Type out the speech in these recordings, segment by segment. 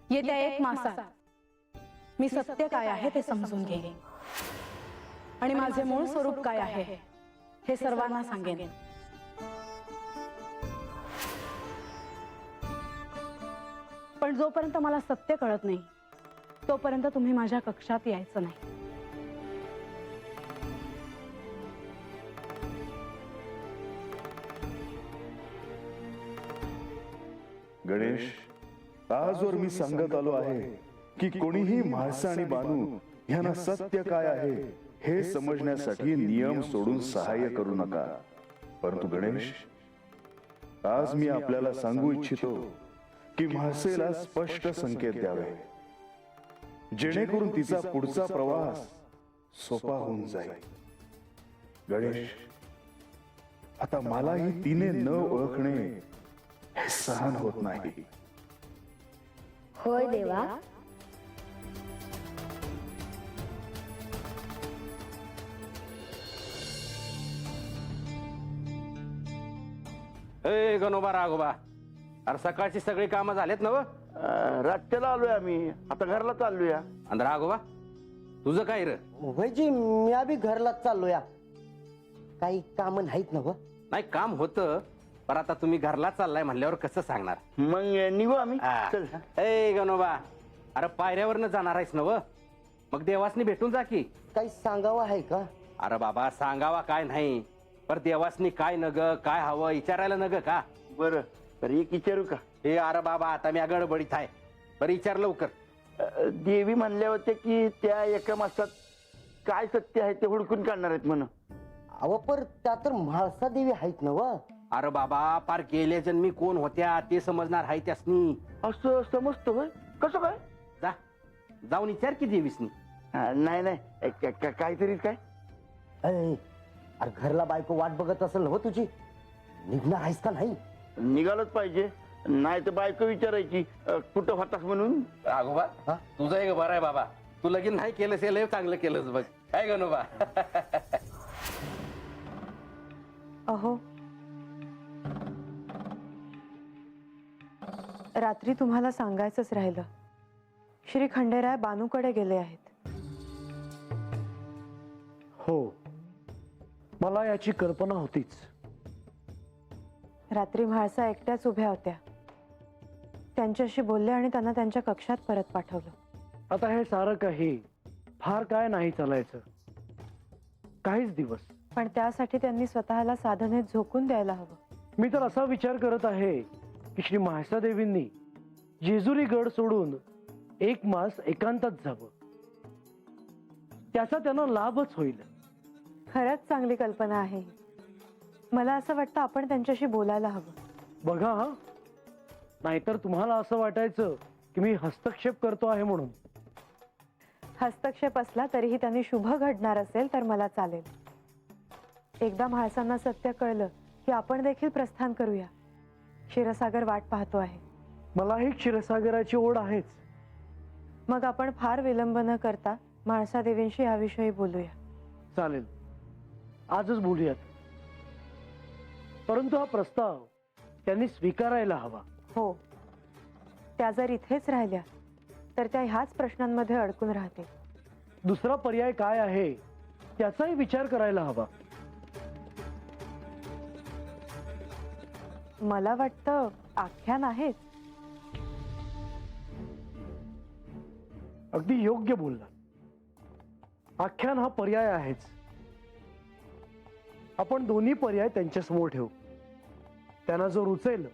येत्या 1 मासात मी सत्य काय आहे ते समजून घेईन आणि माझे मूळ स्वरूप काय आहे हे सर्वांना सांगेन। पण जोपर्यंत मला सत्य कळत नाही तोपर्यंत तुम्ही माझ्या कक्षात यायचं नाही। गणेश, आजवर मी सांगत आलो आहे की कोणीही म्हाळसा आणि बानू यांना सत्य काय आहे हे समजण्यासाठी नियम सोडून सहाय्य करू नका। परंतु गणेश, आज मी आपल्याला सांगू इच्छितो की म्हाळसेला स्पष्ट संकेत द्यावे जेणेकरून तिचा पुढचा प्रवास सोपा होऊन जाईल। गणेश, आता मलाही तिने न ओळखणे हे सहन होत नाही। होय देवा। ए गणोबा राघोबा, अरे सकाळची सगळी कामं झालेत ना? रात्याला आलोय आम्ही, आता घरला चाललोय। आणि राघोबा तुझं काय र? भाईजी मी अभी घरला चाललोया, काही काम नाहीत ना? नाही काम होतं, पण आता तुम्ही घरला चाललाय म्हणल्यावर कसं सांगणार? मग निघू आम्ही। चल। ए गणोबा, अरे पायऱ्यावरनं जाणार आहेस ना? मग देवासनी भेटून जा की। काही सांगावं आहे का? अरे बाबा सांगावा काय नाही, पर देवासनी काय नग काय हवं विचारायला नग का? बरं तर एक विचारू का? हे अरे बाबा आता मी गडबडीत आहे, बरं विचार लवकर। देवी म्हणल्या होत्या की त्या एका मासात काय सत्य आहे ते हुडकून काढणार आहेत म्हण। अव पर त्या तर म्हाळसा देवी आहेत ना? अरे बाबा पार गेल्या जन्मी कोण होत्या ते समजणार आहे त्यासनी। असं समजतं होय? कसं काय? जा जाऊन विचार की देवीसनी। नाही नाही, काहीतरी काय? अरे घरला बायको वाट बघत असेल ना तुझी, निघणार आहेस का नाही? निघालच पाहिजे, नाही तर बायको विचारायची कुठं होतास म्हणून। राघोबा तुझं एक बरं आहे बाबा, तू लगीन नाही केलंस हे लय चांगलं केलंस बघ, काय गणोबा? अहो रात्री तुम्हाला सांगायचंच राहिलं, श्री खंडेराय बानूकडे गेले आहेत। हो, मला याची कल्पना होतीच। रात्री म्हाळसा एकट्याच उभ्या होत्या, त्यांच्याशी बोलले आणि त्यांना त्यांच्या कक्षात परत पाठवलं। आता हे सारं काही फार काय नाही चालायचं, काहीच दिवस। पण त्यासाठी त्यांनी स्वतःला साधनेत झोकून द्यायला हवं। मी तर असा विचार करत आहे की श्री म्हाळसा देवींनी जेजुरी गड सोडून 1 मास एकांतात जावं, त्याचा त्यांना लाभच होईल। खरंच चांगली कल्पना आहे। मला असं वाटतं आपण त्यांच्याशी बोलायला हवं। बघा हा, नाहीतर तुम्हाला असं वाटायचं की मी हस्तक्षेप करतो आहे म्हणून। हस्तक्षेप असला तरीही त्यांनी शुभ घडणार असेल तर मला चालेल। एकदा म्हाळसांना सत्य कळलं की आपण देखील प्रस्थान करूया। क्षीरसागर वाट पाहतो आहे। मलाही क्षीरसागराची ओढ आहेच। मग आपण फार विलंब न करता म्हाळसा देवींशी याविषयी बोलूया। चालेल, आजच बोलूयात। परंतु हा प्रस्ताव त्यांनी स्वीकारायला हवा। हो, त्या जर इथेच राहिल्या तर त्या ह्याच प्रश्नांमध्ये अडकून राहतील। दुसरा पर्याय काय आहे त्याचाही विचार करायला हवा। मला वाटतं आख्यान आहेच। अगदी योग्य बोलला, आख्यान हा पर्याय आहेच। आपण दोन्ही पर्याय त्यांच्या समोर ठेवू, त्यांना जो रुचेल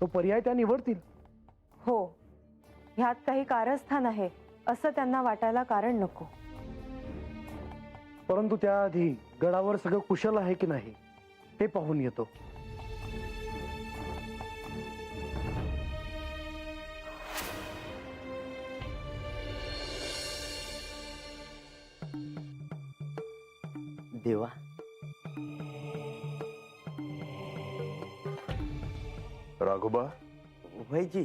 तो पर्याय त्या निवडतील। हो, ह्यात काही कारस्थान आहे असं त्यांना वाटायला कारण नको। परंतु त्याआधी गडावर सगळं कुशल आहे की नाही हे पाहून येतो। देवा, राघोबा, भाईजी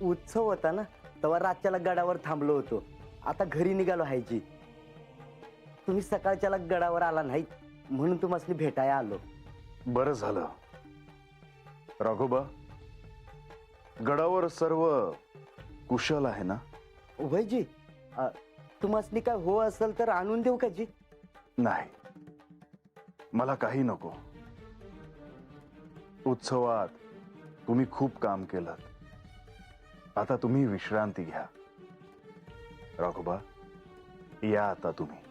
उत्सव होता ना, तेव्हा रातच्याला गडावर थांबलो होतो। आता घरी निघालो आहे जी। तुम्ही सकाळच्याला गडावर आला नाहीत म्हणून तुम्हाला भेटायला आलो। बरं झालं राघोबा, गडावर सर्व कुशल आहे ना? वय जी तुम्हाला काय हो असेल तर आणून देऊ का जी? नाही, मला काही नको. उत्सवात तुम्ही खूप काम केलं, आता तुम्ही विश्रांती घ्या. राघोबा, या आता तुम्ही.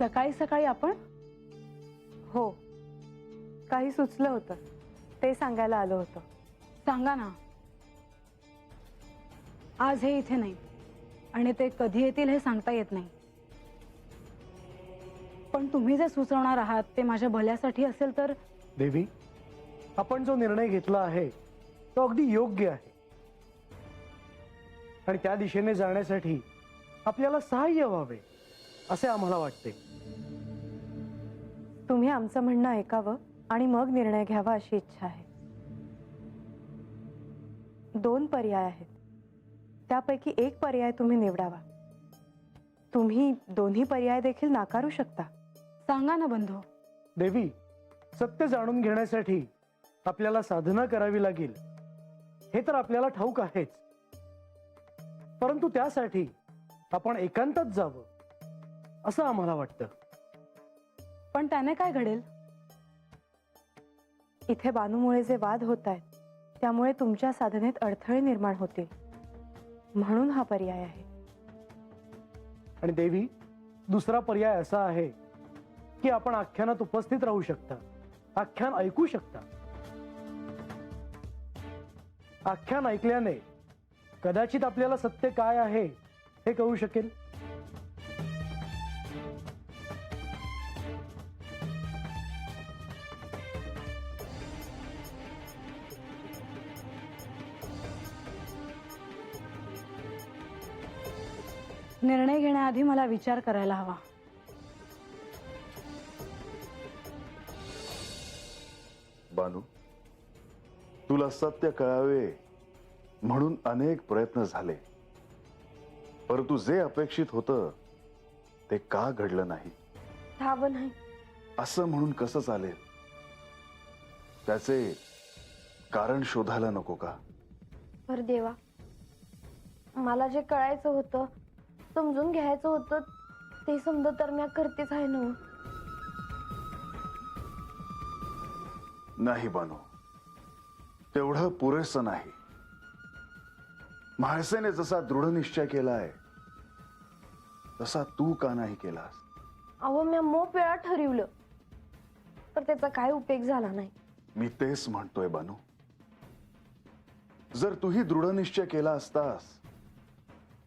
सकाळी सकाळी आपण? हो, काही सुचलं होतं ते सांगायला आलो होतं. सांगा ना. आज हे इथे नाही आणि ते कधी येतील हे सांगता येत नाही. पण तुम्ही जे सुचवणार आहात ते माझ्या भल्यासाठी असेल तर. देवी, आपण जो निर्णय घेतला आहे तो अगदी योग्य आहे आणि त्या दिशेने जाण्यासाठी आपल्याला सहाय्य व्हावे असे आम्हाला वाटते. तुम्ही आमचं म्हणणं ऐकावं आणि मग निर्णय घ्यावा अशी इच्छा आहे. 2 पर्याय आहेत, त्यापैकी एक पर्याय तुम्ही निवडावा. तुम्ही दोन्ही पर्याय देखील नाकारू शकता. सांगा ना बंधू. देवी, सत्य जाणून घेण्यासाठी आपल्याला साधना करावी लागेल हे तर आपल्याला ठाऊक आहेच, परंतु त्यासाठी आपण एकांतात जावं असं आम्हाला वाटतं. पण त्याने काय घडेल? इथे बानूमुळे जे वाद होत आहेत त्यामुळे तुमच्या साधनेत अडथळे निर्माण होतील, म्हणून हा पर्याय आहे. आणि देवी, दुसरा पर्याय असा आहे की आपण आख्यानात उपस्थित राहू शकता, आख्यान ऐकू शकता. आख्यान ऐकल्याने कदाचित आपल्याला सत्य काय आहे हे कळू शकेल. निर्णय घेण्याआधी मला विचार करायला हवा. बानू, तुला सत्य कळावे म्हणून अनेक प्रयत्न झाले, परंतु जे अपेक्षित होतं ते का घडलं नाही? ठाव नाही. असं म्हणून कसं चालेल? त्याचे कारण शोधायला नको का? पर देवा, मला जे कळायचं होतं, समजून घ्यायचं होतं ते समजा तर मी करतेच आहे ना. नाही बानू, तेवढं पुरेसं नाही. म्हाळसेने जसा दृढ निश्चय केलाय तसा तू का नाही केलास? अहो, मी मोप वेळा ठरवलं तर त्याचा काय उपयोग झाला नाही. मी तेच म्हणतोय बानू, जर तूही दृढ निश्चय केला असतास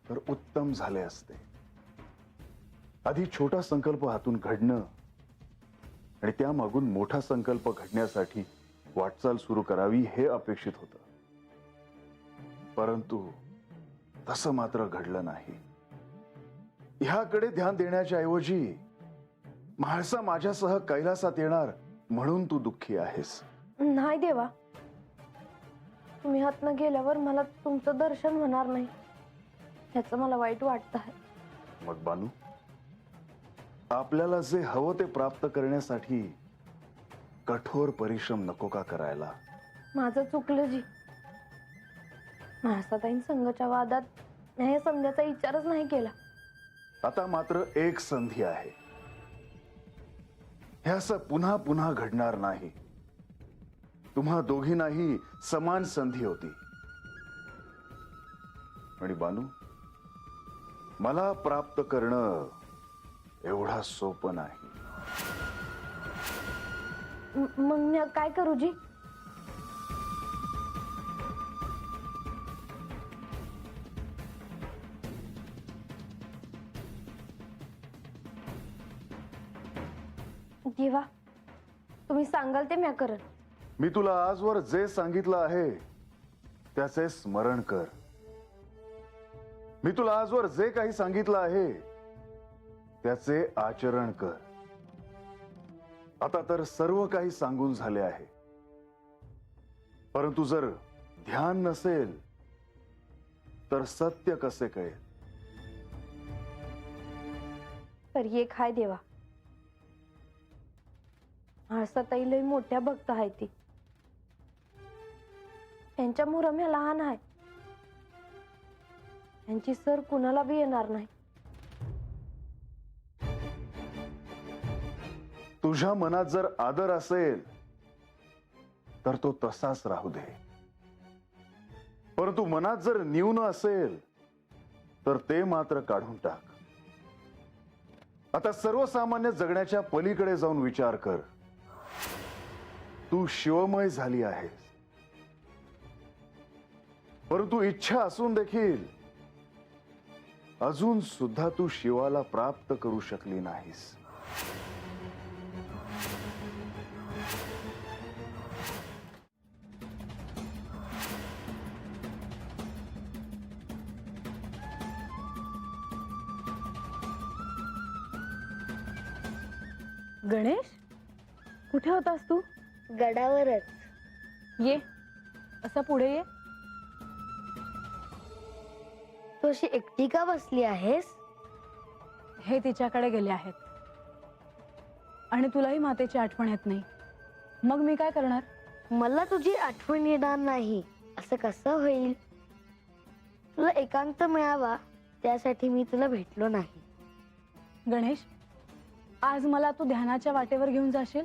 तर उत्तम झाले असते. आधी छोटा संकल्प हातून घडणं आणि त्यामागून मोठा संकल्प घडण्यासाठी वाटचाल सुरू करावी हे अपेक्षित होतं, परंतु तसं मात्र घडलं नाही. ह्याकडे ध्यान देण्याच्या ऐवजी म्हाळसा माझ्यासह कैलासात येणार म्हणून तू दुःखी आहेस. नाही देवा, तुम्ही हातनं गेल्यावर मला तुमचं दर्शन होणार नाही याचं मला वाईट वाटत आहे. मग बानू, आपल्याला जे हवं ते प्राप्त करण्यासाठी कठोर परिश्रम नको का करायला? माझं चुकलं जी. महासाताईन संघाच्या वादात न्याय समजायचा विचारच नाही केला. आता मात्र एक संधी आहे. हे असं पुन्हा पुन्हा घडणार नाही. तुम्हा दोघींनाही समान संधी होती. आणि बानू, मला प्राप्त करणं एवढा सोपं नाही. मग मी काय करू जी? देवा, तुम्ही सांगाल ते मी करन. मी तुला आजवर जे सांगितलं आहे त्याचे स्मरण कर. मी तुला आजवर जे काही सांगितलं आहे त्याचे आचरण कर. आता तर सर्व काही सांगून झाले आहे, परंतु जर ध्यान नसेल तर सत्य कसे कळेल? तर एक हाय देवा, आळसाताई लई मोठ्या भक्त आहे ती. त्यांच्या मुरम्या लहान आहे, त्यांची सर कुणाला बी येणार नाही. तुझ्या मनात जर आदर असेल तर तो तसाच राहू दे, परंतु मनात जर न्यून असेल तर ते मात्र काढून टाक. आता सर्वसामान्य जगण्याच्या पलीकडे जाऊन विचार कर. तू शिवमय झाली आहेस, परंतु इच्छा असून देखील अजून सुद्धा तू शिवाला प्राप्त करू शकली नाहीस. गणेश, कुठे होतास तू? गडावरच. ये, असा पुढे ये. तू अशी एकटी का बसली आहेस? हे तिच्याकडे गेले आहेत आणि तुलाही मातेची आठवण येत नाही, मग मी काय करणार? मला तुझी आठवण येणार नाही असं कसं होईल? तुला एकांत मिळावा त्यासाठी मी तुला भेटलो नाही. गणेश, आज मला तू ध्यानाच्या वाटेवर घेऊन जाशील?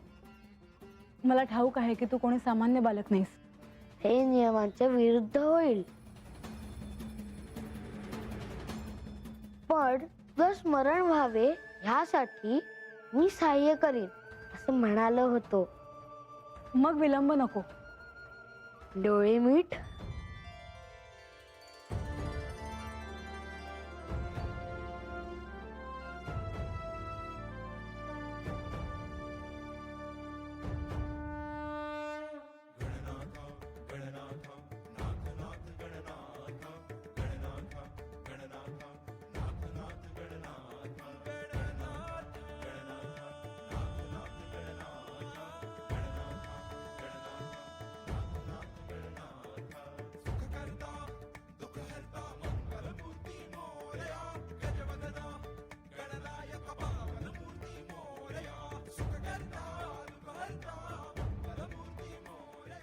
मला ठाऊक आहे की तू कोणी सामान्य बालक नाहीस. हे नियमांच्या विरुद्ध होईल, पण तुझं स्मरण व्हावे ह्यासाठी मी सहाय्य करीन असं म्हणालो होतो. मग विलंब नको. डोळे मीट.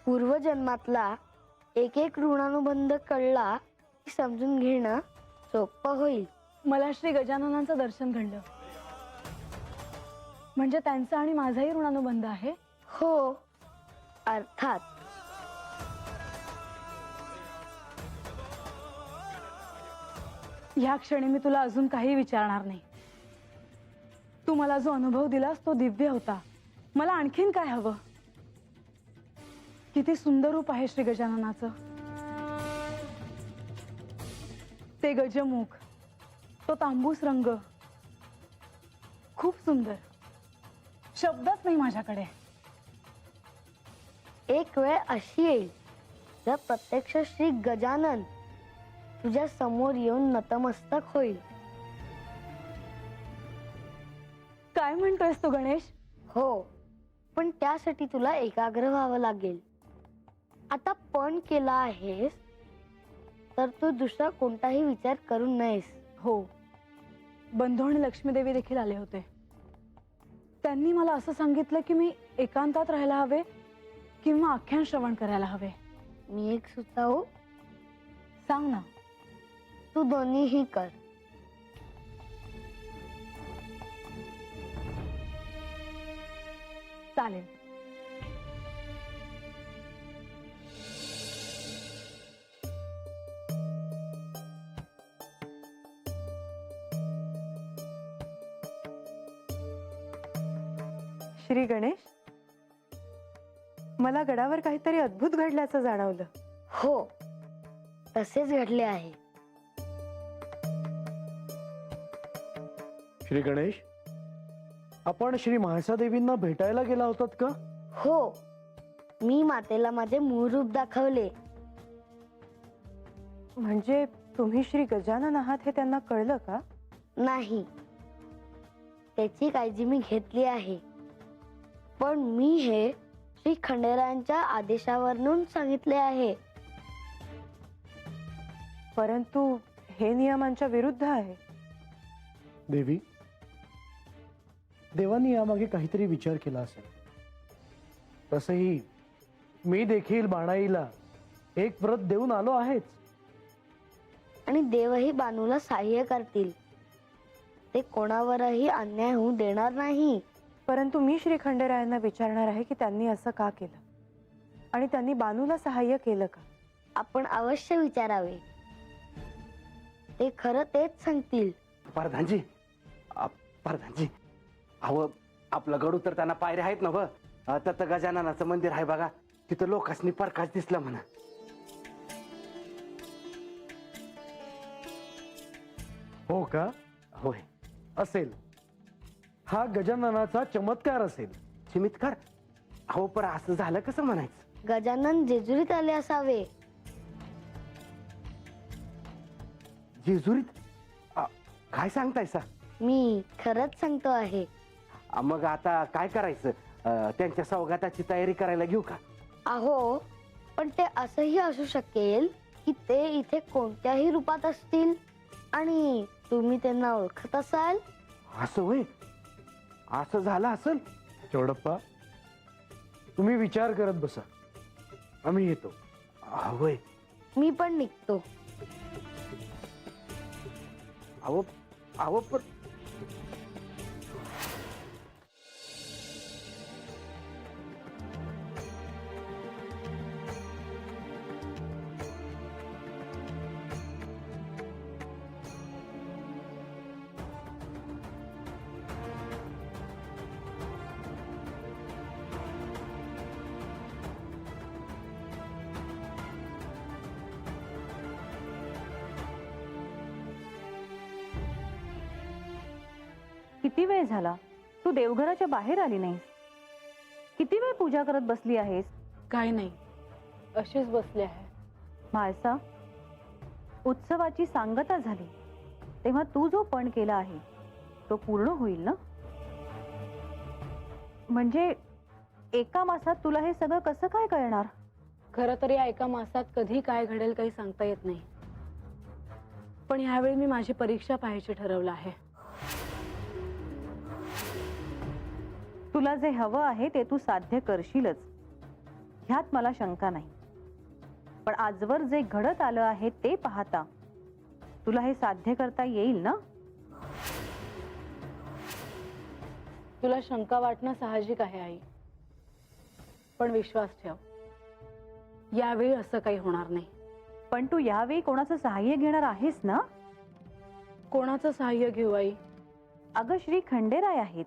पूर्वजन्मातला एक एक ऋणानुबंध कळला की समजून घेणं सोपं होईल. मला श्री गजाननांचं दर्शन घडलं, म्हणजे त्यांचा आणि माझाही ऋणानुबंध आहे. हो, अर्थात. ह्या क्षणी मी तुला अजून काही विचारणार नाही. तू मला जो अनुभव दिलास तो दिव्य होता. मला आणखीन काय हवं? किती सुंदर रूप आहे श्री गजाननाचं. ते गजमुख, तो तांबूस रंग, खूप सुंदर. शब्दच नाही माझ्याकडे. एक वेळ अशी येईल जर प्रत्यक्ष श्री गजानन तुझ्या समोर येऊन नतमस्तक होईल. काय म्हणतोयस तू गणेश? हो, पण त्यासाठी तुला एकाग्र व्हावं लागेल. आता पण केला आहेस तर तू दुसरा कोणताही विचार करू नयेस. हो, बंधू आणि लक्ष्मीदेवी देखील आले होते. त्यांनी मला असं सांगितलं की मी एकांतात राहायला हवे किंवा आख्यान श्रवण करायला हवे. मी एक सुचावू? सांग ना. तू दोन्हीही कर. चालेल. श्री गणेश, मला गडावर काहीतरी अद्भुत घडल्याचं जाणवलं. हो, तसेच घडले आहे. श्री गणेश, आपण श्री म्हाळसादेवींना भेटायला गेला होतात का? हो, मी मातेला माझे मूळ रूप दाखवले. म्हणजे तुम्ही श्री गजानन आहात हे त्यांना कळलं का? नाही, त्याची काळजी मी घेतली आहे. पण मी हे श्री खंडेरायांच्या आदेशावरून सांगितले आहे. परंतु हे नियमांच्या विरुद्ध आहे. देवी, देवानी यामागे काहीतरी विचार केला असेल. तसंही मी देखील बाणाईला एक व्रत देऊन आलो आहेच. आणि देवही बानूला सहाय्य करतील. ते कोणावरही अन्याय होऊ देणार नाही. परंतु मी श्री खंडेरायांना विचारणार आहे की त्यांनी असं का केलं आणि त्यांनी बानूला सहाय्य केलं का. आपण अवश्य विचारावे. ते खरं तेच सांगतील. प्रधानजी, प्रधानजी, अहो आपलं गडू तर त्यांना पायऱ्या आहेत ना व तर गजाननाचं मंदिर आहे बघा, तिथं लोकांनी प्रकाश दिसला म्हणा. हो का? होय. असेल. हा गजाननाचा चमत्कार असेल. चिमितकार, अहो पण असं झालं कसं म्हणायचं? गजानन जेजुरीत आले असावे. जेजुरीत? काय सांगतायसा? मी खरंच सांगतो आहे. मग आता काय करायचं? त्यांच्या सौगाताची तयारी करायला घेऊ का? अहो, पण ते असंही असू शकेल की ते इथे कोणत्याही रूपात असतील आणि तुम्ही त्यांना ओळखत असाल. असं होय? असं झालं असेल? चोडप्पा, तुम्ही विचार करत बसा, आम्ही येतो. होय. मी पण निघतो. अहो अहो पण किती वेळ झाला तू देवघराच्या बाहेर आली नाहीस? किती वेळ पूजा करत बसली आहेस? काय नाही, अशीच बसले आहे. म्हाळसा, उत्सवाची सांगता झाली तेव्हा तू जो पण केला आहे तो पूर्ण होईल ना? म्हणजे एका मासात तुला हे सगळं कसं काय कळणार? खरं तर या एका मासात कधी काय घडेल काही सांगता येत नाही. पण यावेळी मी माझी परीक्षा पाहायची ठरवलं आहे. तुला जे हवं आहे ते तू साध्य करशीलच, ह्यात मला शंका नाही. पण आजवर जे घडत आलं आहे ते पाहता तुला हे साध्य करता येईल ना? तुला शंका वाटणं साहजिक आहे आई, पण विश्वास ठेव, यावेळी असं काही होणार नाही. पण तू यावेळी कोणाचं सहाय्य घेणार आहेस ना? कोणाचं सहाय्य घेऊ आई? अगं, श्री खंडेराय आहेत,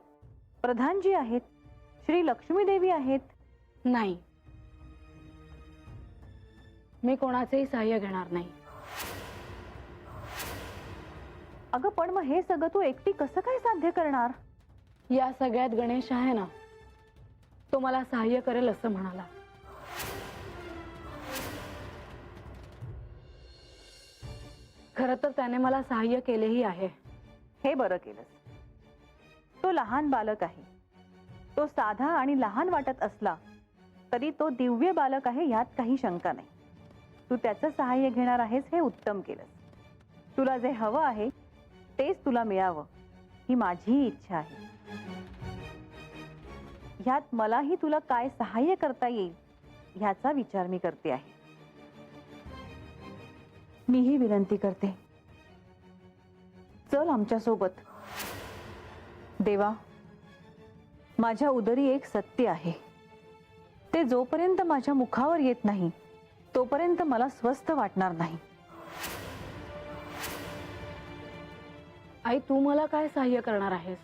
प्रधानजी आहेत, श्री लक्ष्मी देवी आहेत. नाही, मी कोणाचेही सहाय्य घेणार नाही. अगं, पण मग हे सगळं तू एकटी कसं काय साध्य करणार? या सगळ्यात गणेश आहे ना, तो मला सहाय्य करेल असं म्हणाला. खरं तर त्याने मला सहाय्य केलेही आहे. हे बरं केलंस. तो लहान बालक आहे. तो साधा आणि लहान वाटत असला तरी तो दिव्य बालक आहे, यात काही शंका नाही. तू त्याचं सहाय्य घेणार आहेस हे उत्तम केलंस. तुला जे हवं आहे तेच तुला मिळावं ही माझीही इच्छा आहे. ह्यात मलाही तुला काय सहाय्य करता येईल ह्याचा विचार मी करते आहे. मीही विनंती करते, चल आमच्या सोबत. देवा, माझ्या उदरी एक सत्य आहे, ते जोपर्यंत माझ्या मुखावर येत नाही तोपर्यंत मला स्वस्थ वाटणार नाही. आई, तू मला काय सहाय्य करणार आहेस?